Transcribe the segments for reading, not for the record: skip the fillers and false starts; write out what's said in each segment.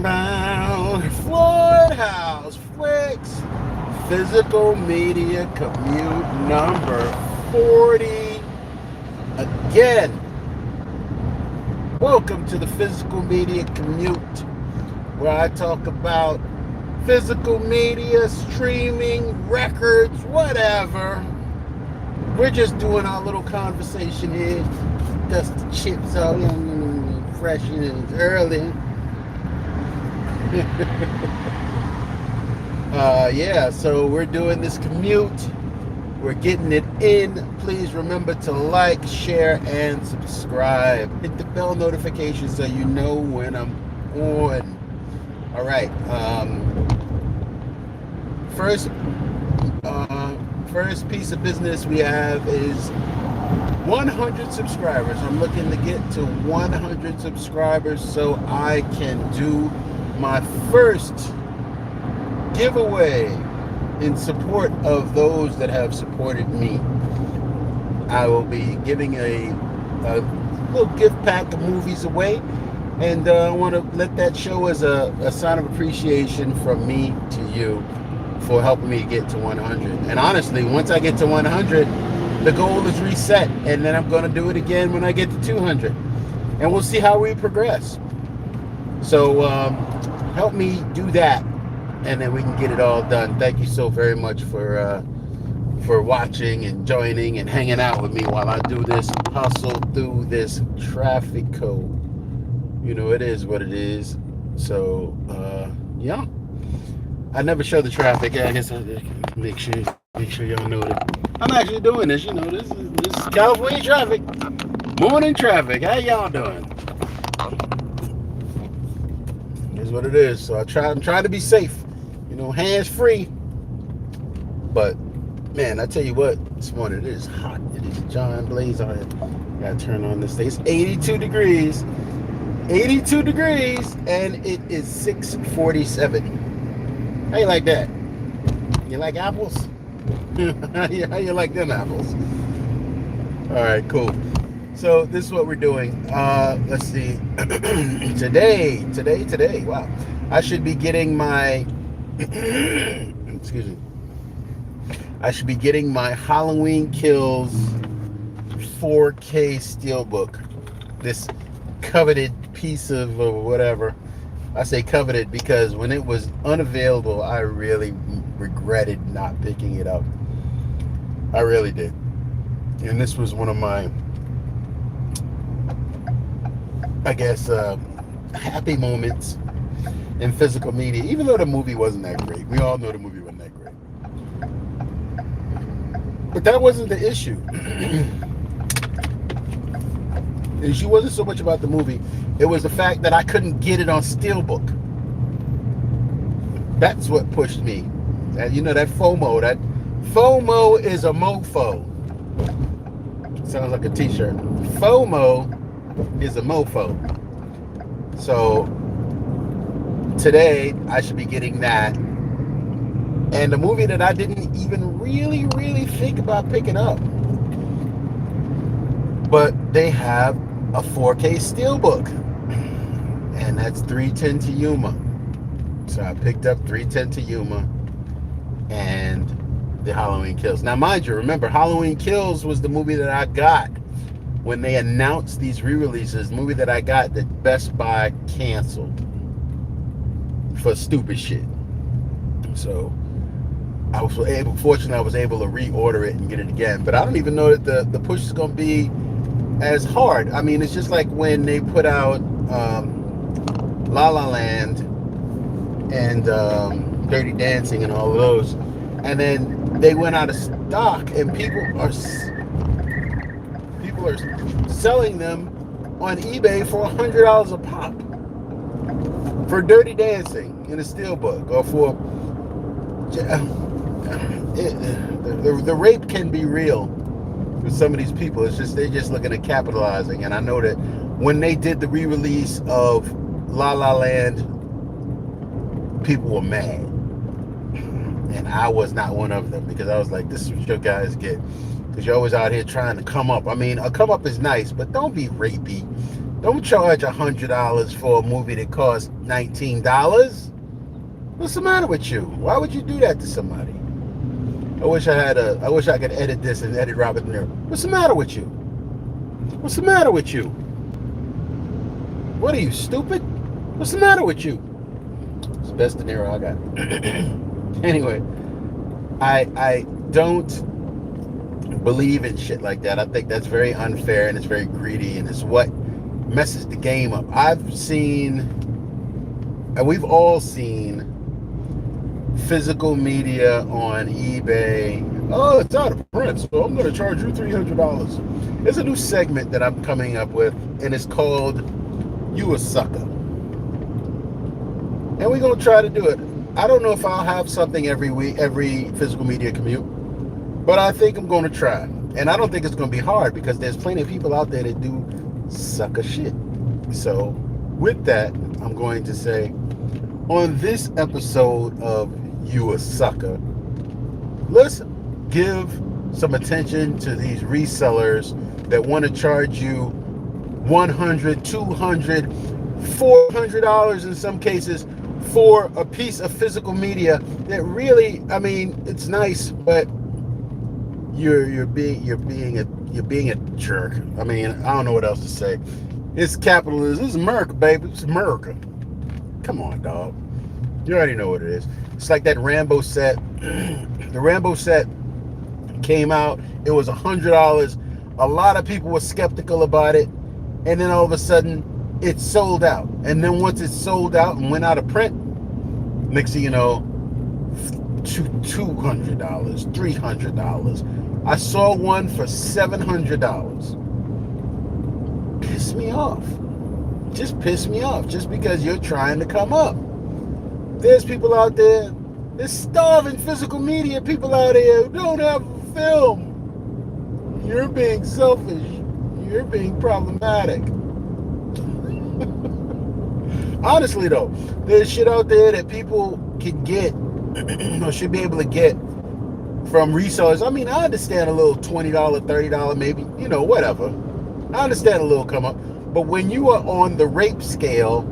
about Floyd House Flicks Physical Media Commute number 40. Again, welcome to the Physical Media Commute, where I talk about physical media, streaming, records, whatever. We're just doing our little conversation here. Dust the chips out, fresh and early. Yeah, so we're doing this commute. We're getting it in. Please remember to like, share, and subscribe. Hit the bell notification so you know when I'm on. All right. First piece of business we have is 100 subscribers. I'm looking to get to 100 subscribers so I can do my first giveaway in support of those that have supported me. I will be giving a little gift pack of movies away, and I want to let that show as a sign of appreciation from me to you for helping me get to 100. And honestly, once I get to 100, the goal is reset, and then I'm going to do it again when I get to 200, and we'll see how we progress. So help me do that, and then we can get it all done. Thank you so very much for watching and joining and hanging out with me while I do this hustle through this traffic code. You know, it is what it is. So yeah, I never show the traffic. I guess I make sure y'all know that I'm actually doing this. You know, this is California traffic, morning traffic. How y'all doing? Is what it is. So I'm trying to be safe, you know, hands free. But man, I tell you what, this morning it is hot. It is John Blaze on it. Gotta turn on this thing. It's 82 degrees, and it is 6:47. How you like that? You like apples? How you like them apples? All right, cool. So this is what we're doing. Let's see. Today. Wow. I should be getting my excuse me. I should be getting my Halloween Kills 4K Steelbook. This coveted piece of whatever. I say coveted because when it was unavailable, I really regretted not picking it up. I really did. And this was one of my, I guess, happy moments in physical media, even though the movie wasn't that great. We all know the movie wasn't that great. But that wasn't the issue. The issue wasn't so much about the movie. It was the fact that I couldn't get it on Steelbook. That's what pushed me. You know, that FOMO. That FOMO is a mofo. Sounds like a t-shirt. FOMO is a mofo. So today I should be getting that. And the movie that I didn't even really think about picking up. But they have a 4K Steelbook. And that's 310 to Yuma. So I picked up 310 to Yuma and the Halloween Kills. Now, mind you, remember, Halloween Kills was the movie that I got when they announced these re-releases. The movie that I got that Best Buy canceled for stupid shit. So fortunately, I was able to reorder it and get it again. But I don't even know that the push is going to be as hard. I mean, it's just like when they put out La La Land and Dirty Dancing and all of those, and then they went out of stock, and people are selling them on eBay for $100 a pop for Dirty Dancing in a Steelbook, or for the rape can be real with some of these people. It's just they're just looking at capitalizing. And I know that when they did the re-release of La La Land, people were mad, and I was not one of them, because I was like, this is what your guys get, because you're always out here trying to come up. I mean, a come up is nice, but don't be rapey. Don't charge $100 for a movie that costs $19. What's the matter with you? Why would you do that to somebody? I wish I could edit this and edit Robert De Niro. What's the matter with you? What's the matter with you? What are you, stupid? What's the matter with you? It's the best De Niro I got. Anyway, I don't believe in shit like that. I think that's very unfair and it's very greedy and it's what messes the game up. I've seen, and we've all seen, physical media on eBay. Oh, it's out of print, so I'm going to charge you $300. There's a new segment that I'm coming up with, and it's called You a Sucker. And we're going to try to do it. I don't know if I'll have something every week, every physical media commute, but I think I'm going to try. And I don't think it's going to be hard because there's plenty of people out there that do sucker shit. So with that, I'm going to say, on this episode of You a Sucker, let's give some attention to these resellers that want to charge you $100, $200, $400 in some cases for a piece of physical media that really, I mean, it's nice, but you're being a jerk. I mean, I don't know what else to say. It's capitalism. This is America, baby. It's America. Come on, dog. You already know what it is. It's like that Rambo set. The Rambo set came out. It was $100. A lot of people were skeptical about it. And then all of a sudden, it sold out. And then once it sold out and went out of print, next thing you know, $200, $300. I saw one for $700. Piss me off. Just piss me off. Just because you're trying to come up. There's people out there, there's starving physical media people out there who don't have a film. You're being selfish. You're being problematic. Honestly though, there's shit out there that people can get or should be able to get from resellers. I mean, I understand a little $20, $30, maybe, whatever. I understand a little come up. But when you are on the rape scale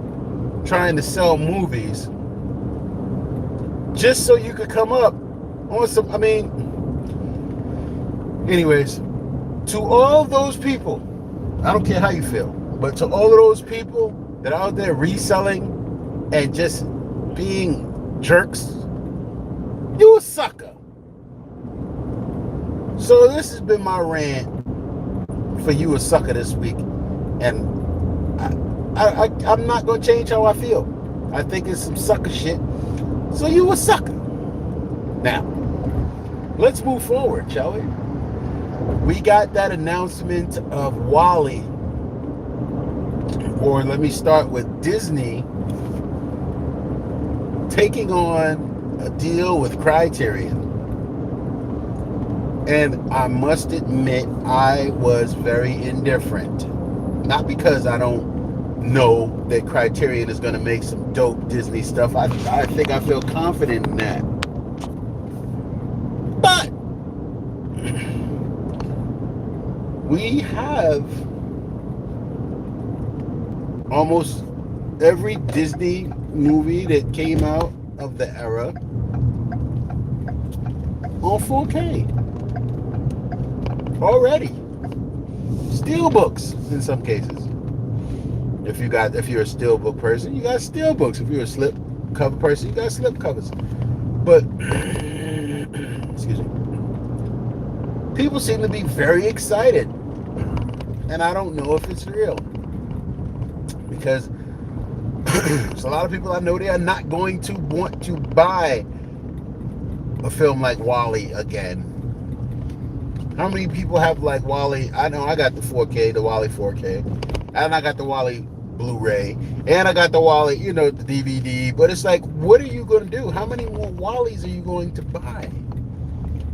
trying to sell movies, just so you could come up on some, I mean, anyways, to all those people, I don't care how you feel, but to all of those people that are out there reselling and just being jerks, you a sucker. So this has been my rant for You a Sucker this week, and I'm not going to change how I feel. I think it's some sucker shit. So you a sucker. Now, let's move forward, shall we? We got that announcement of WALL-E. Or let me start with Disney taking on a deal with Criterion. And I must admit, I was very indifferent. Not because I don't know that Criterion is going to make some dope Disney stuff. I think I feel confident in that. But we have almost every Disney movie that came out of the era on 4K already. Steelbooks in some cases. If you're a steelbook person, you got steelbooks. If you're a slip cover person, you got slip covers. But excuse me, people seem to be very excited, and I don't know if it's real, because there's a lot of people I know, they are not going to want to buy a film like WALL-E again. How many people have like WALL-E? I know I got the 4K, the WALL-E 4K, and I got the WALL-E Blu-ray, and I got the WALL-E, the DVD. But it's like, what are you going to do? How many more WALL-Es are you going to buy?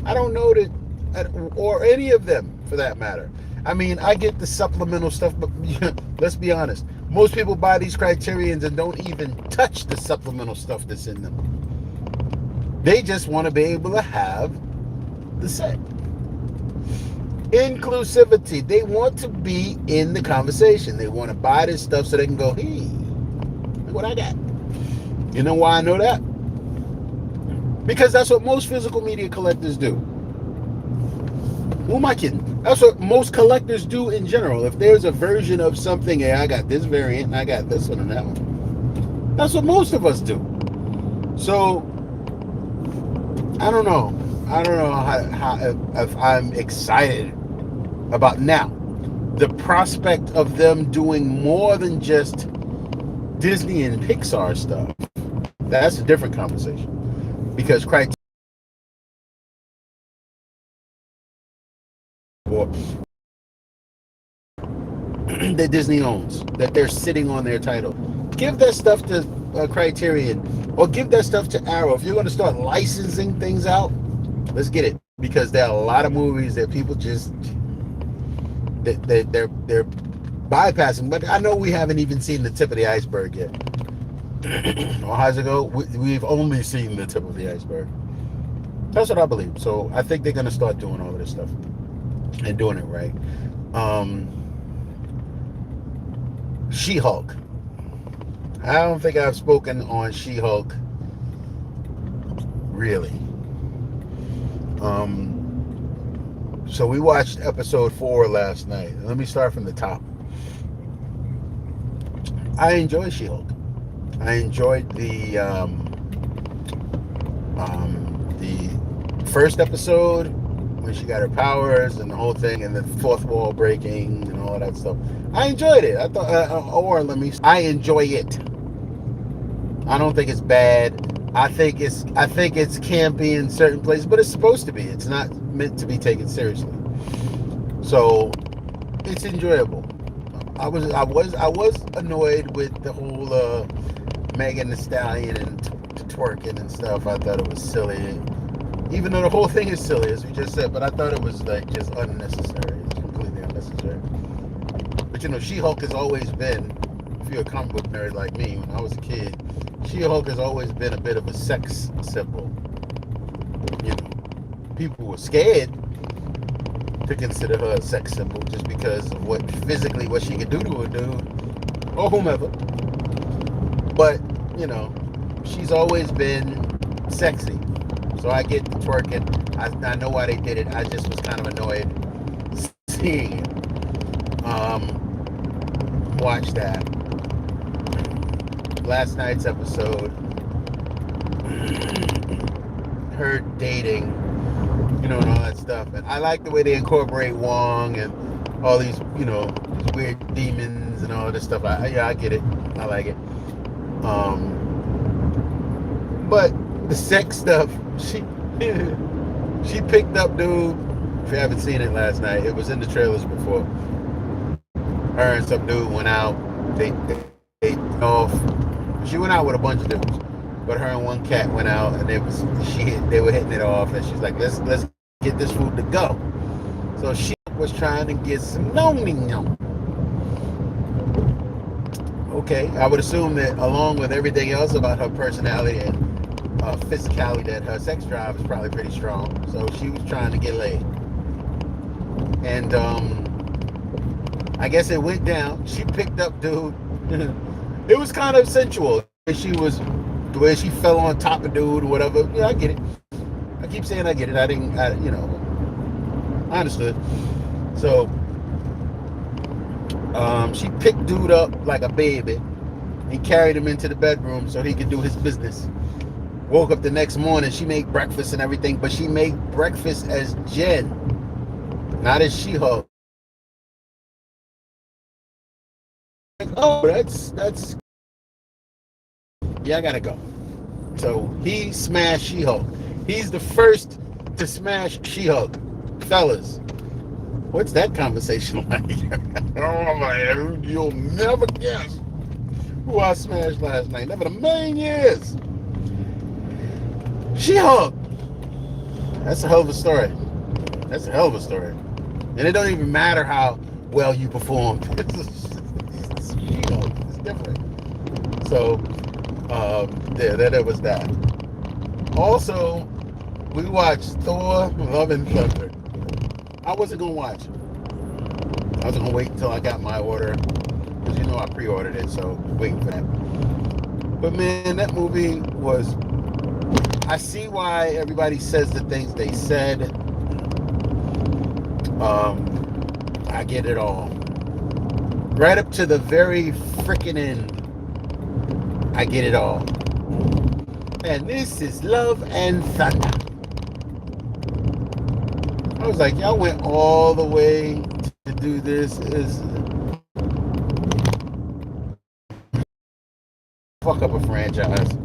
I don't know that, or any of them for that matter. I mean, I get the supplemental stuff, but let's be honest. Most people buy these Criterions and don't even touch the supplemental stuff that's in them. They just want to be able to have the set. Inclusivity. They want to be in the conversation. They want to buy this stuff so they can go, hey, look what I got. You know why I know that? Because that's what most physical media collectors do. Who am I kidding? That's what most collectors do in general. If there's a version of something, hey, I got this variant and I got this one and that one. That's what most of us do. So, I don't know. I don't know how if I'm excited about now the prospect of them doing more than just Disney and Pixar stuff. That's a different conversation because criteria that Disney owns, that they're sitting on their title. Give that stuff to Criterion or give that stuff to Arrow. If you're going to start licensing things out, let's get it, because there are a lot of movies that people just they're bypassing. But I know we haven't even seen the tip of the iceberg yet. Or how's it go? We've only seen the tip of the iceberg. That's what I believe. So I think they're going to start doing all of this stuff and doing it right. She-Hulk. I don't think I've spoken on She-Hulk really. So we watched episode 4 last night. Let me start from the top. I enjoyed She-Hulk. I enjoyed the first episode when she got her powers and the whole thing, and the fourth wall breaking and all of that stuff. I enjoyed it. I thought, I enjoy it. I don't think it's bad. I think it's campy in certain places, but it's supposed to be. It's not meant to be taken seriously. So it's enjoyable. I was annoyed with the whole Megan Thee Stallion and twerking and stuff. I thought it was silly. Even though the whole thing is silly, as we just said, but I thought it was like just unnecessary. It's completely unnecessary. But you know, She-Hulk has always been, if you're a comic book nerd like me, when I was a kid, She-Hulk has always been a bit of a sex symbol. You know, people were scared to consider her a sex symbol just because of what she could do to a dude or whomever. But, you know, she's always been sexy. So I get the twerking. I know why they did it. I just was kind of annoyed seeing it. Watch that. Last night's episode, her dating, you know, and all that stuff. And I like the way they incorporate Wong and all these, you know, these weird demons and all this stuff. I get it. I like it. But the sex stuff, she picked up dude. If you haven't seen it last night, it was in the trailers before. Her and some dude went out. They off. She went out with a bunch of dudes, but her and one cat went out, and they were hitting it off. And she's like, let's get this food to go. So she was trying to get some no. Okay, I would assume that along with everything else about her personality and physicality, that her sex drive is probably pretty strong. So she was trying to get laid, and I guess it went down. She picked up dude. It was kind of sensual. The way she fell on top of dude or whatever. Yeah, I get it. I keep saying I get it. I understood. So she picked dude up like a baby and carried him into the bedroom so he could do his business. Woke up the next morning. She made breakfast and everything, but she made breakfast as Jen, not as She-Hulk. Oh, that's yeah, I gotta go. So he smashed She-Hulk. He's the first to smash She-Hulk. Fellas, what's that conversation like? Oh man, you'll never guess who I smashed last night. Never in a million years. She-Hulk. That's a hell of a story. That's a hell of a story. And it don't even matter how well you performed. She-Hulk. It's different. So, there was that. Also, we watched Thor: Love and Thunder. I wasn't gonna watch it. I was gonna wait until I got my order because I pre-ordered it, so waiting for that. But man, that movie was. I see why everybody says the things they said. I get it all. Right up to the very freaking end, I get it all. And this is Love and Thunder. I was like, y'all went all the way to do this. Is fuck up a franchise,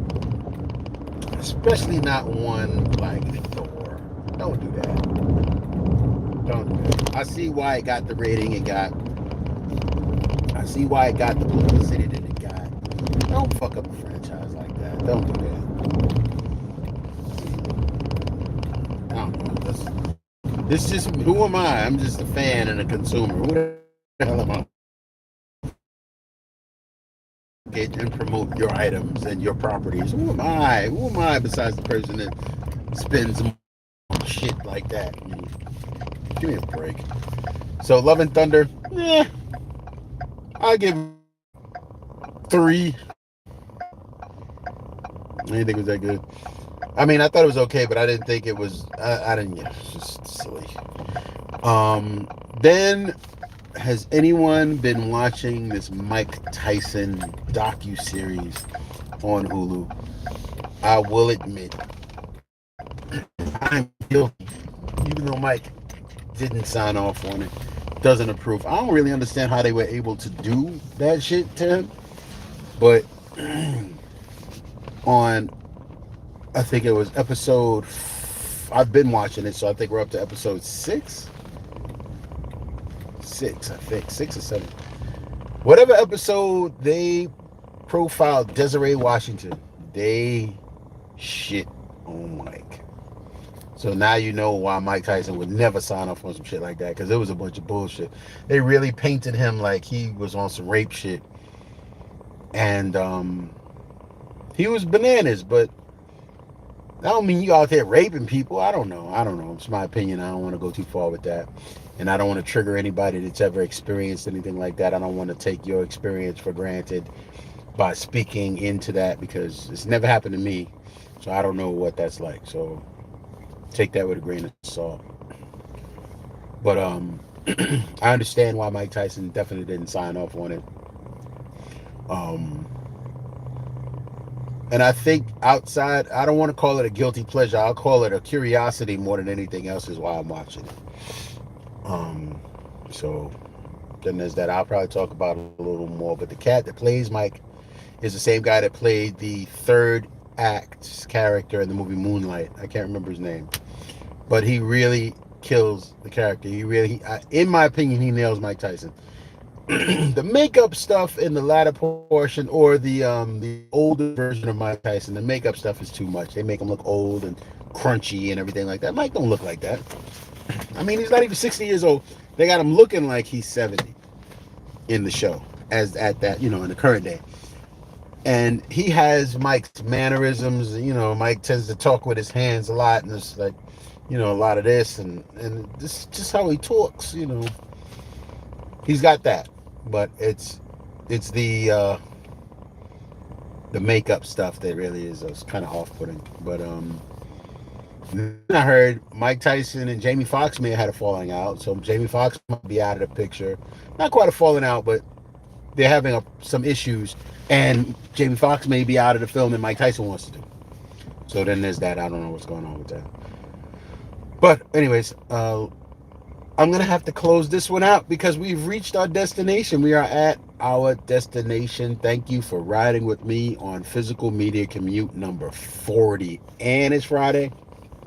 especially not one like Thor. Don't do that. Don't do that. I see why it got the rating it got. I see why it got the publicity that it got. Don't fuck up a franchise like that. Don't do that. I don't know. This just, who am I? I'm just a fan and a consumer. Who the hell am I? Get and promote your items and your properties. Who am I? Who am I besides the person that spends shit like that? Give me a break. So Love and Thunder, I give 3. I didn't think it was that good. I mean, I thought it was okay, but I didn't think it was. I didn't. Yeah, it's just silly. Then, has anyone been watching this Mike Tyson docu-series on Hulu? I will admit, I'm guilty, even though Mike didn't sign off on it, doesn't approve. I don't really understand how they were able to do that shit to him, but on, I think it was episode, I've been watching it, so I think we're up to episode 6. 6, I think 6 or 7. Whatever episode they profiled Desiree Washington, they shit on Mike. So now you know why Mike Tyson would never sign off on some shit like that, because it was a bunch of bullshit. They really painted him like he was on some rape shit, and he was bananas. But that don't mean you out there raping people. I don't know. It's my opinion. I don't want to go too far with that. And I don't want to trigger anybody that's ever experienced anything like that. I don't want to take your experience for granted by speaking into that, because it's never happened to me. So I don't know what that's like. So take that with a grain of salt. But I understand why Mike Tyson definitely didn't sign off on it. And I think outside, I don't want to call it a guilty pleasure. I'll call it a curiosity more than anything else is why I'm watching it. So then there's that. I'll probably talk about it a little more. But the cat that plays Mike is the same guy that played the third act character in the movie Moonlight. I can't remember his name, but he really kills the character. In my opinion, he nails Mike Tyson. The makeup stuff in the latter portion, or the older version of Mike Tyson, the makeup stuff is too much. They make him look old and crunchy and everything like that. Mike don't look like that. I mean, he's not even 60 years old. They got him looking like he's 70 in the show, as at that, in the current day. And he has Mike's mannerisms. Mike tends to talk with his hands a lot, and it's like, a lot of this, and this is just how he talks. He's got that, but it's the makeup stuff that really is kind of off-putting. But I heard Mike Tyson and Jamie Foxx may have had a falling out, so Jamie Foxx might be out of the picture. Not quite a falling out, but they're having some issues, and Jamie Foxx may be out of the film that Mike Tyson wants to do. So then there's that. I don't know what's going on with that. But anyways, I'm going to have to close this one out because we've reached our destination. We are at our destination. Thank you for riding with me on Physical Media Commute number 40. And it's Friday.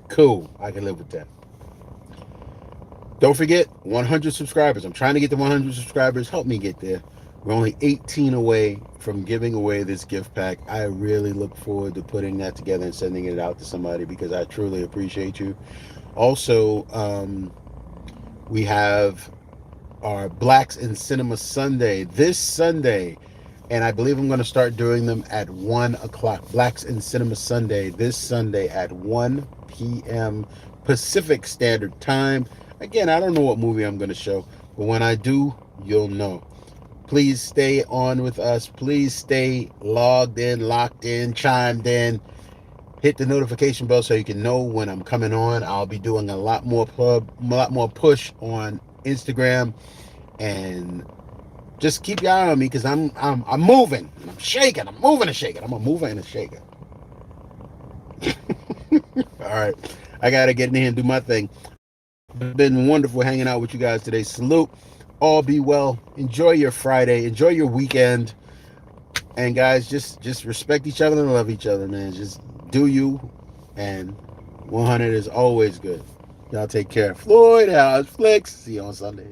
Cool. I can live with that. Don't forget, 100 subscribers. I'm trying to get to 100 subscribers. Help me get there. We're only 18 away from giving away this gift pack. I really look forward to putting that together and sending it out to somebody because I truly appreciate you. Also, we have our Blacks in Cinema Sunday this Sunday, and I believe I'm going to start doing them at 1 o'clock. Blacks in Cinema Sunday this Sunday at 1 p.m. Pacific Standard Time. Again, I don't know what movie I'm going to show, but when I do, you'll know. Please stay on with us. Please stay logged in, locked in, chimed in. Hit the notification bell so you can know when I'm coming on. I'll be doing a lot more push on Instagram, and just keep your eye on me because I'm moving. I'm shaking. I'm moving and shaking. I'm a mover and a shaker. All right, I gotta get in here and do my thing. It's been wonderful hanging out with you guys today. Salute. All be well. Enjoy your Friday. Enjoy your weekend. And guys, just respect each other and love each other, man. Just do you, and 100 is always good. Y'all take care. Floyd, how's Flex? See you on Sunday.